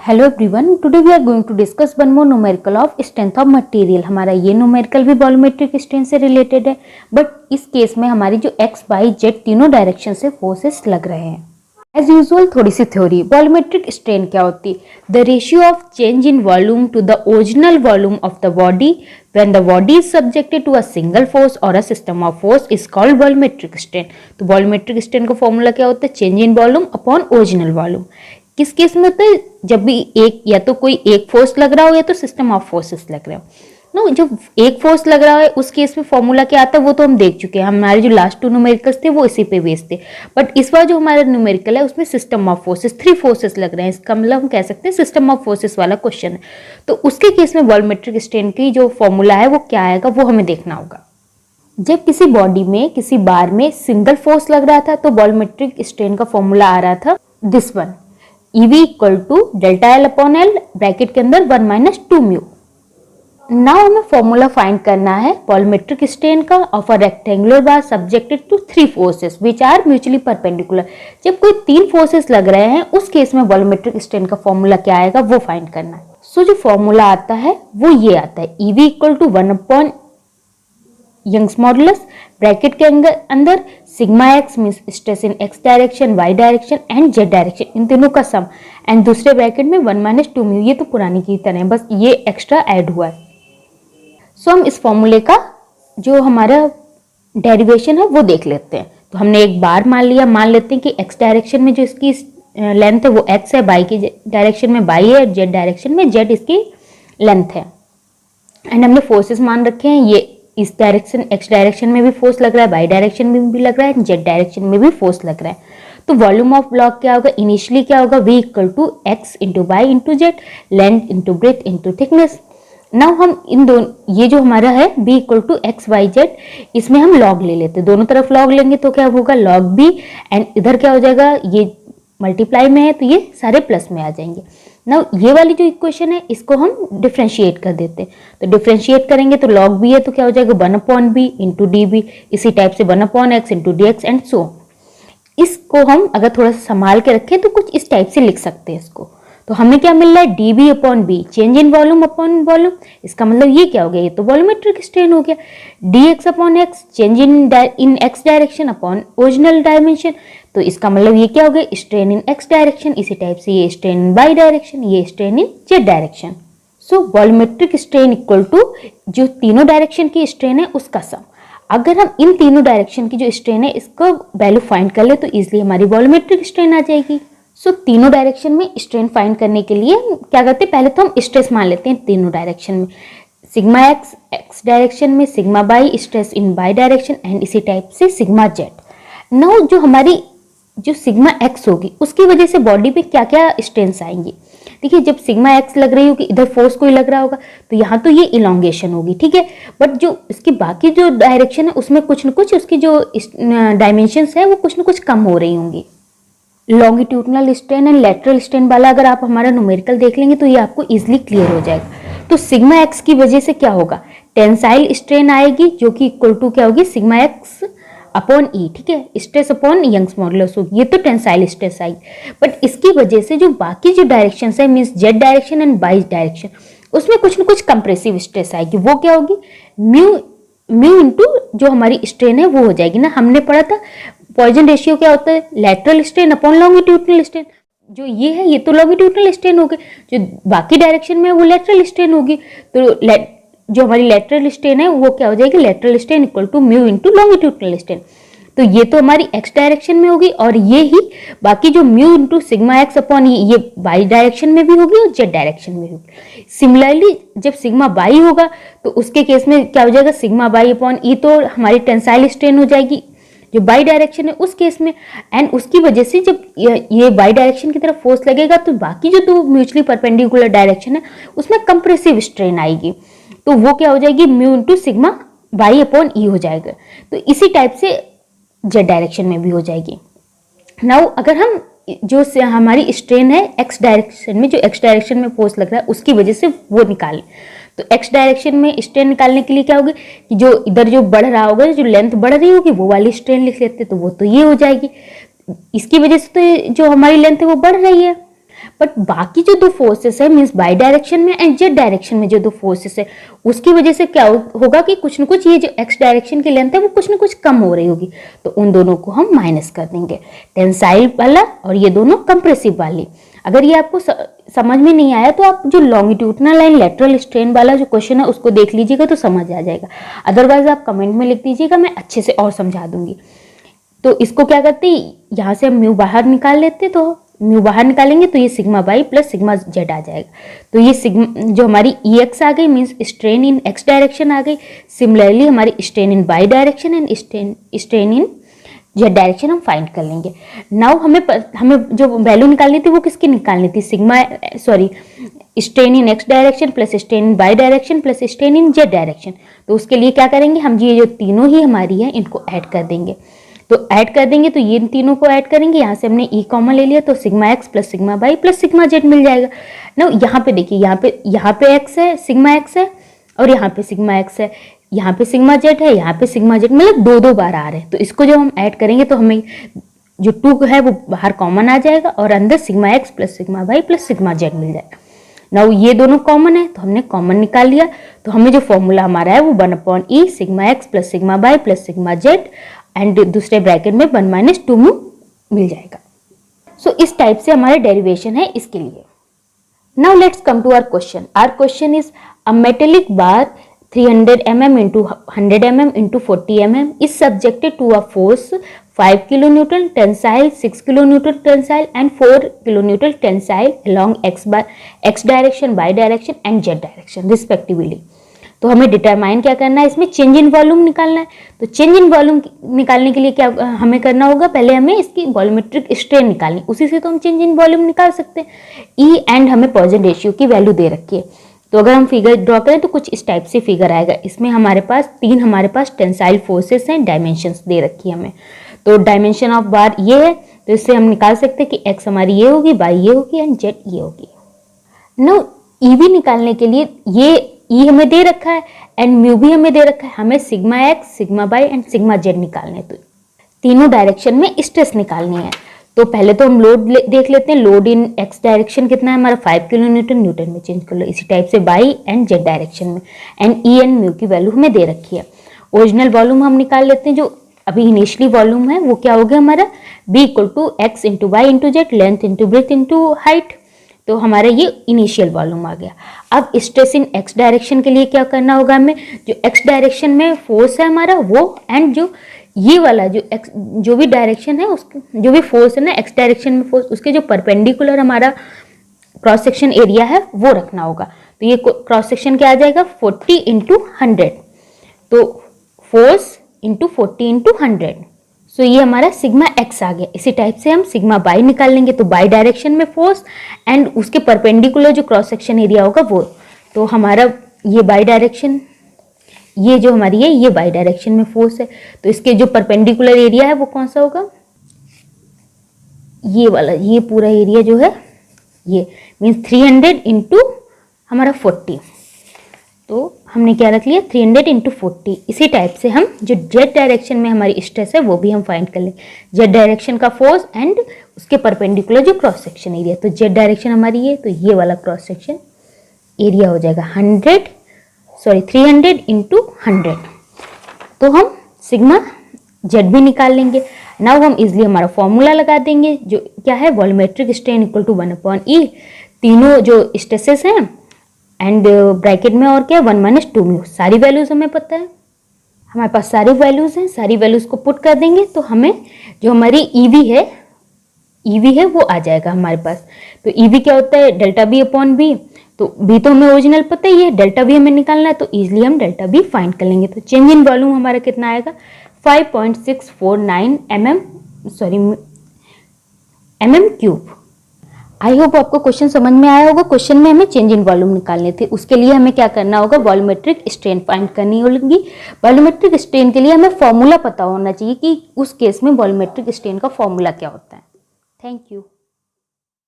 Hello everyone, today we are going to discuss one more numerical of strength of material. हमारा ये numerical भी volumetric strength से related है, but इस case में हमारी जो एक्स वाई जेड तीनों डायरेक्शन से फोर्सेस लग रहे हैं। एज यूजुअल थोड़ी सी थ्योरी। वॉल्यूमेट्रिक स्ट्रेन क्या होती है? The ratio of change in volume to the original volume of the body when the body is subjected to a single force और a system of force is called volumetric strain. तो volumetric strain का formula क्या होता है? Change in volume upon original volume. किस case में होता है? जब भी एक या तो कोई एक फोर्स लग रहा हो या तो सिस्टम ऑफ फोर्सेस लग रहे हो। नो, जब एक फोर्स लग रहा है उस केस में फॉर्मूला क्या आता है वो तो हम देख चुके हैं। हमारे जो लास्ट टू न्यूमेरिकल्स थे वो इसी पे बेस्ड थे, बट इस बार जो हमारा न्यूमेरिकल है उसमें सिस्टम ऑफ फोर्सेस, 3 फोर्सेस लग रहे हैं। इसका मतलब हम कह सकते हैं सिस्टम ऑफ फोर्सेस वाला क्वेश्चन है। तो उसके केस में वॉल्यूमेट्रिक स्ट्रेन की जो फॉर्मूला है वो क्या आएगा वो हमें देखना होगा। जब किसी बॉडी में किसी बार में सिंगल फोर्स लग रहा था तो वॉल्यूमेट्रिक स्ट्रेन का फॉर्मूला आ रहा था this one, EV equal to delta L upon L, bracket के अंदर 1 माइनस 2 म्यू। नाउ हमें फॉर्मूला फाइंड करना है वॉल्यूमेट्रिक स्ट्रेन का of a rectangular bar subjected to 3 forces which are mutually perpendicular. जब कोई 3 फोर्सेस लग रहे हैं उस केस में वॉल्यूमेट्रिक स्ट्रेन का फॉर्मूला क्या आएगा वो फाइंड करना है। सो जो फॉर्मूला आता है वो ये आता है, EV equal to 1 upon Young's modulus, bracket के अंदर sigma x means stress in x direction, y direction and z direction, इन तीनों का सम, एंड दूसरे ब्रैकेट में 1 माइनस 2 म्यू। ये तो पुरानी की तरह है, बस ये एक्स्ट्रा ऐड हुआ है। सो हम इस फॉर्मूले का जो हमारा डेरिवेशन है वो देख लेते हैं। तो हमने एक बार मान लिया, मान लेते हैं कि एक्स डायरेक्शन में जो इसकी लेंथ है वो एक्स है, वाई की डायरेक्शन में वाई है, जेड डायरेक्शन में जेड इसकी लेंथ है। एंड हमने फोर्सेस मान रखे हैं, ये इस डायरेक्शन एक्स डायरेक्शन में भी फोर्स लग रहा है, वाई डायरेक्शन में भी लग रहा है, जेड डायरेक्शन में भी फोर्स लग रहा है। तो वॉल्यूम ऑफ ब्लॉक क्या होगा? इनिशियली क्या होगा? V equal to X into Y into Z, length into breadth into thickness. Now हम इन दोनों, ये जो हमारा है B equal to X Y Z, इसमें हम लॉग ले लेते हैं। दोनों तरफ लॉग लेंगे तो क्या होगा? लॉग B, एंड इधर क्या हो जाएगा? ये मल्टीप्लाई में है तो ये सारे प्लस में आ जाएंगे। नाउ ये वाली जो इक्वेशन है इसको हम डिफरेंशिएट कर देते हैं। तो डिफरेंशिएट करेंगे तो log b है तो क्या हो जाएगा? 1 upon B into D B. इसी टाइप से 1 upon X into D X and so. इसको हम अगर थोड़ा सा संभाल के रखें तो कुछ इस टाइप से लिख सकते हैं इसको। तो हमें क्या मिल रहा है? D B upon B, change in volume upon volume. इसका मतलब ये क्या हो गया? ये तो वॉल्यूमेट्रिक स्ट्रेन हो गया। D X upon X, change in x direction upon original dimension. तो इसका मतलब ये क्या हो गया? Strain in x direction. इसी टाइप से ये स्ट्रेन इन वाई डायरेक्शन, ये strain in Z direction. So volumetric strain equal to जो तीनों डायरेक्शन की स्ट्रेन है उसका सम। अगर हम इन तीनों डायरेक्शन की जो स्ट्रेन है इसको वैल्यू फाइंड कर ले तो इजिली हमारी वॉल्यूमेट्रिक स्ट्रेन आ जाएगी। सो तीनों डायरेक्शन में स्ट्रेन फाइंड करने के लिए क्या करते हैं? पहले तो हम स्ट्रेस मान लेते हैं तीनों डायरेक्शन में। सिग्मा एक्स एक्स डायरेक्शन में, sigma Y stress in Y direction, and इसी टाइप से सिग्मा जेड। नाउ जो हमारी जो सिग्मा एक्स होगी उसकी वजह से बॉडी पे क्या क्या स्ट्रेन्स आएंगी? देखिए, जब सिग्मा एक्स लग रही होगी, इधर फोर्स कोई लग रहा होगा तो यहाँ तो ये इलोंगेशन होगी, ठीक है। बट जो इसकी बाकी जो डायरेक्शन है उसमें कुछ न कुछ उसकी जो डायमेंशंस है वो कुछ न कुछ कम हो रही होंगी। Longitudinal strain and lateral strain वाला अगर आप हमारा न्यूमेरिकल देख लेंगे तो ये आपको इजिली क्लियर हो जाएगा। तो सिग्मा एक्स की वजह से क्या होगा? टेंसाइल स्ट्रेन आएगी जो कि इक्वल टू क्या होगी? सिग्मा एक्स अपॉन ई, ठीक है। स्ट्रेस अपॉन यंग्स मॉडुलस होगी, ये तो टेंसाइल स्ट्रेस आई। बट इसकी वजह से जो बाकी जो डायरेक्शन है means Z direction and Y direction, उसमें कुछ न कुछ कंप्रेसिव स्ट्रेस आएगी। वो क्या होगी? म्यू इंटू जो हमारी स्ट्रेन है वो हो जाएगी ना। हमने पढ़ा था पॉइजन रेशियो क्या होता है? Lateral strain upon longitudinal strain. जो ये है ये तो लॉन्गिट्यूडनल स्ट्रेन होगी, जो बाकी डायरेक्शन में वो लैटरल स्ट्रेन होगी। तो जो हमारी लेटरल स्ट्रेन है वो क्या हो जाएगी? Lateral strain equal to mu into longitudinal strain. तो ये तो हमारी एक्स डायरेक्शन में होगी, और ये ही बाकी जो mu into sigma x upon ये वाई डायरेक्शन में भी होगी और जेड डायरेक्शन में होगी। सिमिलरली जब सिग्मा वाई होगा तो उसके केस में क्या हो जाएगा? सिग्मा वाई अपॉन ई तो हमारी टेंसाइल स्ट्रेन हो जाएगी जो वाई डायरेक्शन है उस केस में। एंड उसकी वजह से जब ये वाई डायरेक्शन की तरफ फोर्स लगेगा तो बाकी जो दो म्यूचुअली परपेंडिकुलर डायरेक्शन है उसमें कंप्रेसिव स्ट्रेन आएगी। तो वो क्या हो जाएगी? Mu into sigma y upon E हो जाएगा। तो इसी टाइप से जेड डायरेक्शन में भी हो जाएगी। नाउ अगर हम जो से हमारी स्ट्रेन है एक्स डायरेक्शन में, जो एक्स डायरेक्शन में फोर्स लग रहा है उसकी वजह से वो निकालें, तो एक्स डायरेक्शन में स्ट्रेन निकालने के लिए क्या होगी कि जो इधर जो बढ़ रहा होगा, जो लेंथ बढ़ रही होगी वो वाली स्ट्रेन लिख लेते, तो वो तो ये हो जाएगी। इसकी वजह से तो जो हमारी लेंथ है वो बढ़ रही है। बट बाकी जो दो फोर्सेस है मीन्स बाई डायरेक्शन में एंड जेड डायरेक्शन में जो दो फोर्सेस है उसकी वजह से क्या होगा कि कुछ न कुछ ये जो एक्स डायरेक्शन की लेंथ है वो कुछ न कुछ कम हो रही होगी, तो उन दोनों को हम माइनस कर देंगे, टेंसाइल वाला और ये दोनों कंप्रेसिव वाली। अगर ये आपको समझ में नहीं आया तो आप जो लॉन्गिट्यूडनल लाइन लेटरल स्ट्रेन वाला जो क्वेश्चन है उसको देख लीजिएगा तो समझ आ जाएगा, अदरवाइज आप कमेंट में लिख दीजिएगा, मैं अच्छे से और समझा दूंगी। तो इसको क्या करते हैं, यहाँ से हम म्यू बाहर निकाल लेते, तो म्यू बाहर निकालेंगे तो ये sigma y plus sigma z आ जाएगा। तो ये सिग्मा जो हमारी ई एक्स आ गई means strain in x direction आ गई। सिमिलरली हमारी strain in y direction and strain in Z direction हम फाइंड कर लेंगे। नाउ हमें जो वैल्यू निकालनी थी वो किसकी निकालनी थी, strain in x direction plus strain in y direction plus strain in Z direction. तो उसके लिए क्या करेंगे, हम ये जो तीनों ही हमारी है इनको ऐड कर देंगे। तो ऐड कर देंगे तो ये तीनों को ऐड करेंगे, यहाँ से हमने ई कॉमन ले लिया तो sigma x plus sigma y plus sigma z मिल जाएगा ना। यहाँ पे देखिए, यहाँ पे एक्स है, सिग्मा एक्स है, और यहाँ पे सिग्मा एक्स है, यहाँ पे सिग्मा जेड है, यहाँ पे सिग्मा जेड, मतलब दो बार आ रहे हैं। तो इसको जब हम ऐड करेंगे तो हमें जो 2 है वो बाहर कॉमन आ जाएगा और अंदर sigma x plus sigma y plus sigma z मिल जाएगा। नाउ ये दोनों कॉमन है तो हमने कॉमन निकाल लिया, तो हमें जो फॉर्मूला हमारा है वो 1/e sigma x plus sigma y plus sigma Z and दूसरे ब्रैकेट में 1 - 2 म्यू मिल जाएगा। सो इस टाइप से हमारा डेरिवेशन है इसके लिए। Now let's come to our question. Our question is a metallic bar 300 mm into 100 mm into 40 mm is subjected to a force 5 kN tensile, 6 kN tensile and 4 kN tensile along x direction, y direction and z direction respectively। तो हमें determine क्या करना है, इसमें change in volume निकालना है। तो change in volume निकालने के लिए क्या हमें करना होगा, पहले हमें इसकी वॉल्यूमेट्रिक स्ट्रेन निकालनी, उसी से तो हम चेंज इन वॉल्यूम निकाल सकते हैं। ई एंड हमें पॉइजन रेशियो की वैल्यू दे रखी है। तो अगर हम फिगर ड्रॉ करें तो कुछ इस टाइप से फिगर आएगा। इसमें हमारे पास हमारे पास टेंसाइल फोर्सेस हैं, डायमेंशंस दे रखी है हमें। तो डायमेंशन ऑफ बार ये है, तो इससे हम निकाल सकते हैं कि एक्स हमारी ये होगी, वाई ये होगी एंड जेड ये होगी। नो ई भी निकालने के लिए ये ई हमें दे रखा है एंड म्यू भी हमें दे रखा है, हमें sigma x, sigma by and sigma Z निकालने हैं। तो तीनों डायरेक्शन में स्ट्रेस निकालनी है। तो पहले तो हम लोड देख लेते हैं। लोड इन एक्स डायरेक्शन कितना है हमारा 5 kN, न्यूटन में चेंज कर लो। इसी टाइप से बाई एंड जेड डायरेक्शन में एंड ई एंड म्यू की वैल्यू हमें दे रखी है। ओरिजिनल वॉल्यूम हम निकाल लेते हैं, जो अभी इनिशियली वॉल्यूम है वो क्या हो गया हमारा, B equal to X into Y into Z, length into breadth into height. तो हमारा ये इनिशियल वॉल्यूम आ गया। अब स्ट्रेस इन एक्स डायरेक्शन के लिए क्या करना होगा हमें, जो एक्स डायरेक्शन में फोर्स है हमारा वो एंड जो ये वाला जो भी डायरेक्शन है उसके जो भी फोर्स है ना एक्स डायरेक्शन में फोर्स, उसके जो परपेंडिकुलर हमारा क्रॉस सेक्शन एरिया है वो रखना होगा। तो ये क्रॉस सेक्शन क्या आ जाएगा 40 इंटू 100, तो फोर्स इंटू 40 इंटू 100। सो ये हमारा सिग्मा एक्स आ गया। इसी टाइप से हम सिग्मा बाई निकाल लेंगे, तो बाई डायरेक्शन में फोर्स एंड उसके परपेंडिकुलर जो क्रॉस सेक्शन एरिया होगा वो। तो हमारा ये बाई डायरेक्शन, ये जो हमारी है ये बाई डायरेक्शन में फोर्स है, तो इसके जो परपेंडिकुलर एरिया है वो कौन सा होगा, ये वाला, ये पूरा एरिया जो है ये मीन्स 300 इंटू हमारा 40। तो हमने क्या रख लिया 300 इंटू 40। इसी टाइप से हम जो जेड डायरेक्शन में हमारी स्ट्रेस है वो भी हम फाइंड कर लेंगे, जेड डायरेक्शन का फोर्स एंड उसके परपेंडिकुलर जो क्रॉस सेक्शन एरिया। तो जेड डायरेक्शन हमारी है, तो ये वाला क्रॉस सेक्शन एरिया हो जाएगा 300 इंटू 100। तो हम सिग्मा जेड भी निकाल लेंगे। नाउ हम इजिली हमारा फॉर्मूला लगा देंगे, जो क्या है volumetric strain equal to 1/e, तीनों जो स्ट्रेसेस हैं एंड ब्रैकेट में और क्या 1 - 2 म्यू। सारी वैल्यूज हमें पता है, हमारे पास सारी वैल्यूज हैं, सारी वैल्यूज को पुट कर देंगे तो हमें जो हमारी ईवी है वो आ जाएगा हमारे पास। तो ईवी क्या होता है डेल्टा बी अपॉन बी, तो बी तो हमें ओरिजिनल पता ही है, डेल्टा बी हमें निकालना है, तो इजीली हम डेल्टा बी फाइंड कर लेंगे। तो चेंज इन वॉल्यूम हमारा कितना आएगा 5.649 mm क्यूब। आई होप आपको क्वेश्चन समझ में आया होगा। क्वेश्चन में हमें चेंज इन वॉल्यूम निकालने थे, उसके लिए हमें क्या करना होगा वॉल्यूमेट्रिक स्ट्रेन फाइंड करनी होगी। वॉल्यूमेट्रिक स्ट्रेन के लिए हमें फॉर्मूला पता होना चाहिए कि उस केस में वॉल्यूमेट्रिक स्ट्रेन का फॉर्मूला क्या होता है। Thank you.